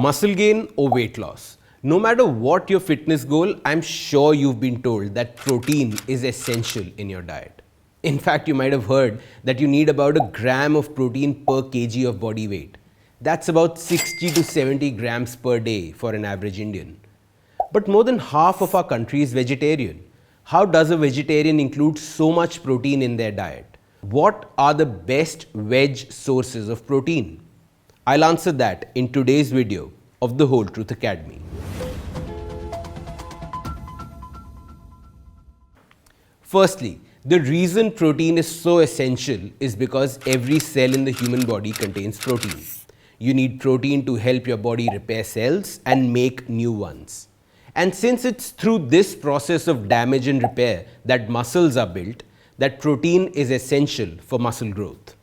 Muscle gain or weight loss. No matter what your fitness goal, I'm sure you've been told that protein is essential in your diet. In fact, you might have heard that you need about a gram of protein per kg of body weight. That's about 60 to 70 grams per day for an average Indian. But more than half of our country is vegetarian. How does a vegetarian include so much protein in their diet? What are the best veg sources of protein? I'll answer that in today's video of the Whole Truth Academy. Firstly, the reason protein is so essential is because every cell in the human body contains protein. You need protein to help your body repair cells and make new ones. And since it's through this process of damage and repair that muscles are built, that protein is essential for muscle growth.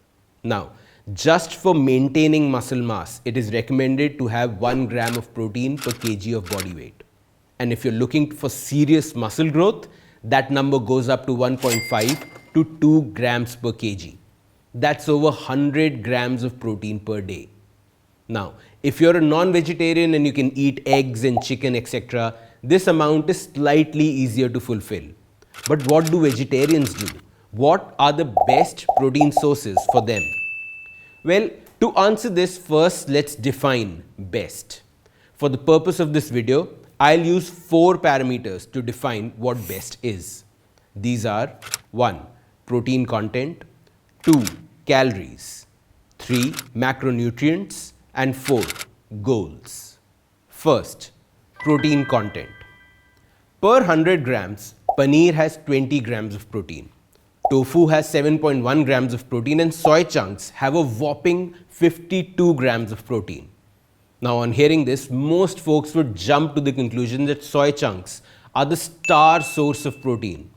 Now, just for maintaining muscle mass, it is recommended to have 1 gram of protein per kg of body weight. And if you're looking for serious muscle growth, that number goes up to 1.5 to 2 grams per kg. That's over 100 grams of protein per day. Now, if you're a non-vegetarian and you can eat eggs and chicken, etc., this amount is slightly easier to fulfill. But what do vegetarians do? What are the best protein sources for them? Well, to answer this, first let's define best. For the purpose of this video, I'll use 4 parameters to define what best is. These are 1. Protein content, 2. Calories, 3. Macronutrients, and 4. Goals. First, protein content. Per 100 grams, paneer has 20 grams of protein. Tofu has 7.1 grams of protein and soy chunks have a whopping 52 grams of protein. Now, on hearing this, most folks would jump to the conclusion that soy chunks are the star source of protein.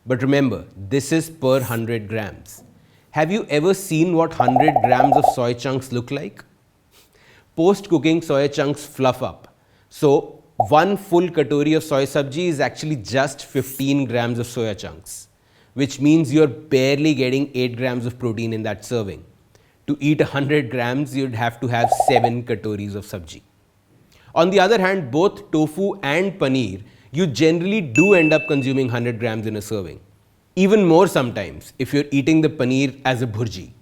But remember, this is per 100 grams. Have you ever seen what 100 grams of soy chunks look like? Post-cooking, soy chunks fluff up. So, 1 full katori of soy sabji is actually just 15 grams of soya chunks, which means you're barely getting 8 grams of protein in that serving. To eat 100 grams, you'd have to have 7 katoris of sabji. On the other hand, both tofu and paneer, you generally do end up consuming 100 grams in a serving. Even more sometimes if you're eating the paneer as a bhurji.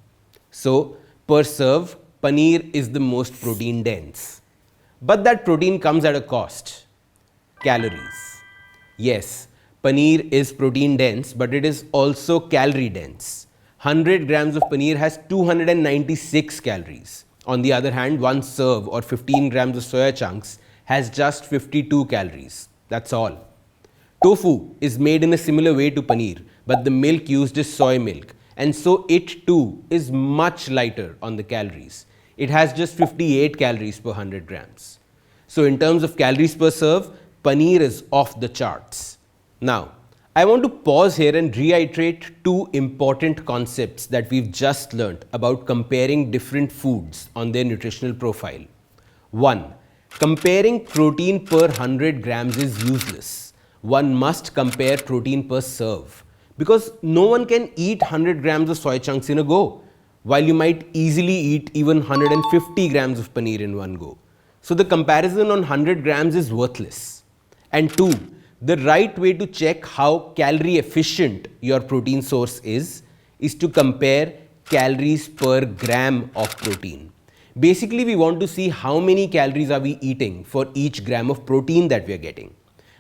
So, per serve, paneer is the most protein dense. But that protein comes at a cost. Calories. Yes, paneer is protein dense, but it is also calorie dense. 100 grams of paneer has 296 calories. On the other hand, 1 serve or 15 grams of soya chunks has just 52 calories. That's all. Tofu is made in a similar way to paneer, but the milk used is soy milk, and so it too is much lighter on the calories. It has just 58 calories per 100 grams. So in terms of calories per serve, paneer is off the charts. Now, I want to pause here and reiterate 2 important concepts that we've just learnt about comparing different foods on their nutritional profile. 1. Comparing protein per 100 grams is useless. One must compare protein per serve, because no one can eat 100 grams of soy chunks in a go, while you might easily eat even 150 grams of paneer in one go. So the comparison on 100 grams is worthless. And 2. The right way to check how calorie efficient your protein source is to compare calories per gram of protein. Basically, we want to see how many calories are we eating for each gram of protein that we are getting.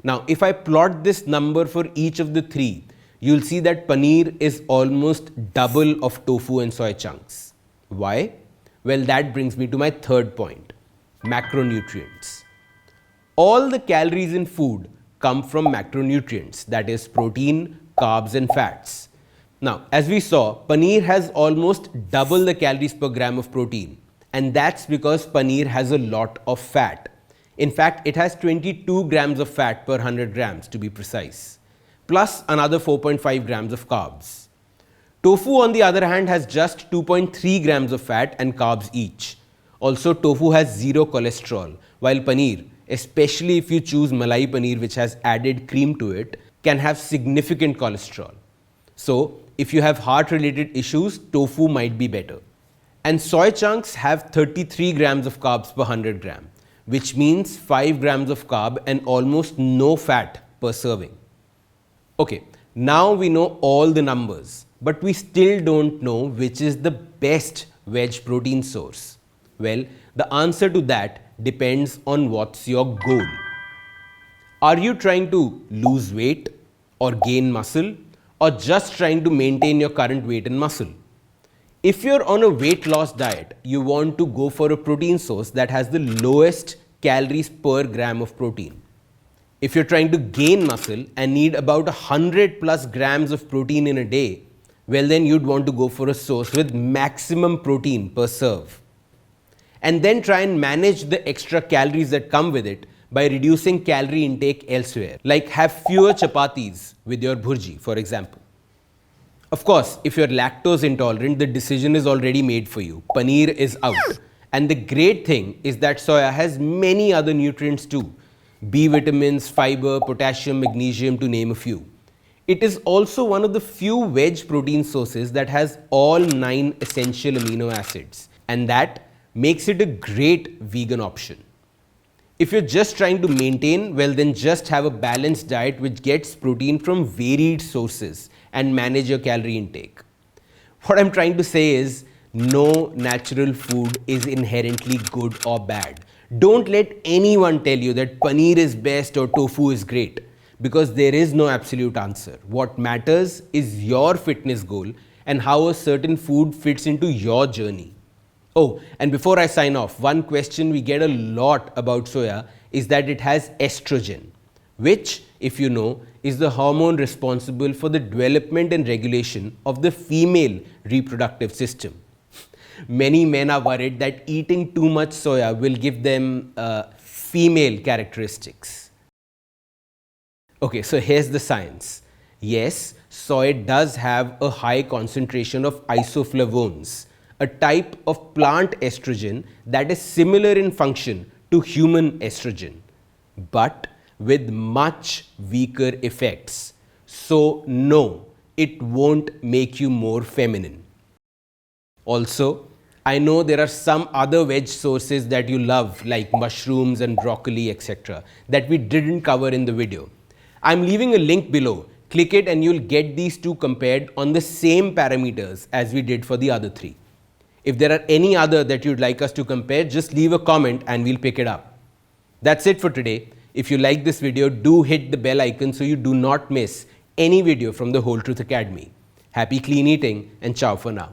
Now, if I plot this number for each of the 3, you'll see that paneer is almost double of tofu and soy chunks. Why? Well, that brings me to my third point, macronutrients. All the calories in food come from macronutrients, that is protein, carbs and fats. Now, as we saw, paneer has almost double the calories per gram of protein, and that's because paneer has a lot of fat. In fact, it has 22 grams of fat per 100 grams to be precise, plus another 4.5 grams of carbs. Tofu, on the other hand, has just 2.3 grams of fat and carbs each. Also, tofu has 0 cholesterol, while paneer, especially if you choose malai paneer which has added cream to it, can have significant cholesterol. So, if you have heart-related issues, tofu might be better. And soy chunks have 33 grams of carbs per 100 gram, which means 5 grams of carb and almost no fat per serving. Okay, now we know all the numbers, but we still don't know which is the best veg protein source. Well, the answer to that depends on what's your goal. Are you trying to lose weight or gain muscle, or just trying to maintain your current weight and muscle? If you're on a weight loss diet, you want to go for a protein source that has the lowest calories per gram of protein. If you're trying to gain muscle and need about 100 plus grams of protein in a day, well then you'd want to go for a source with maximum protein per serve. And then try and manage the extra calories that come with it by reducing calorie intake elsewhere, like have fewer chapatis with your bhurji, for example. Of course, if you're lactose intolerant, the decision is already made for you. Paneer is out. And the great thing is that soya has many other nutrients too. B vitamins, fiber, potassium, magnesium, to name a few. It is also one of the few veg protein sources that has all 9 essential amino acids, and that makes it a great vegan option. If you're just trying to maintain, well then just have a balanced diet which gets protein from varied sources and manage your calorie intake. What I'm trying to say is, no natural food is inherently good or bad. Don't let anyone tell you that paneer is best or tofu is great, because there is no absolute answer. What matters is your fitness goal and how a certain food fits into your journey. Oh, and before I sign off, one question we get a lot about soya is that it has estrogen, which, if you know, is the hormone responsible for the development and regulation of the female reproductive system. Many men are worried that eating too much soya will give them female characteristics. Okay, so here's the science. Yes, soy does have a high concentration of isoflavones, a type of plant estrogen that is similar in function to human estrogen, but with much weaker effects. So no, it won't make you more feminine. Also, I know there are some other veg sources that you love, like mushrooms and broccoli, etc., that we didn't cover in the video. I'm leaving a link below. Click it and you'll get these two compared on the same parameters as we did for the other 3. If there are any other that you'd like us to compare, just leave a comment and we'll pick it up. That's it for today. If you like this video, do hit the bell icon so you do not miss any video from the Whole Truth Academy. Happy clean eating and ciao for now.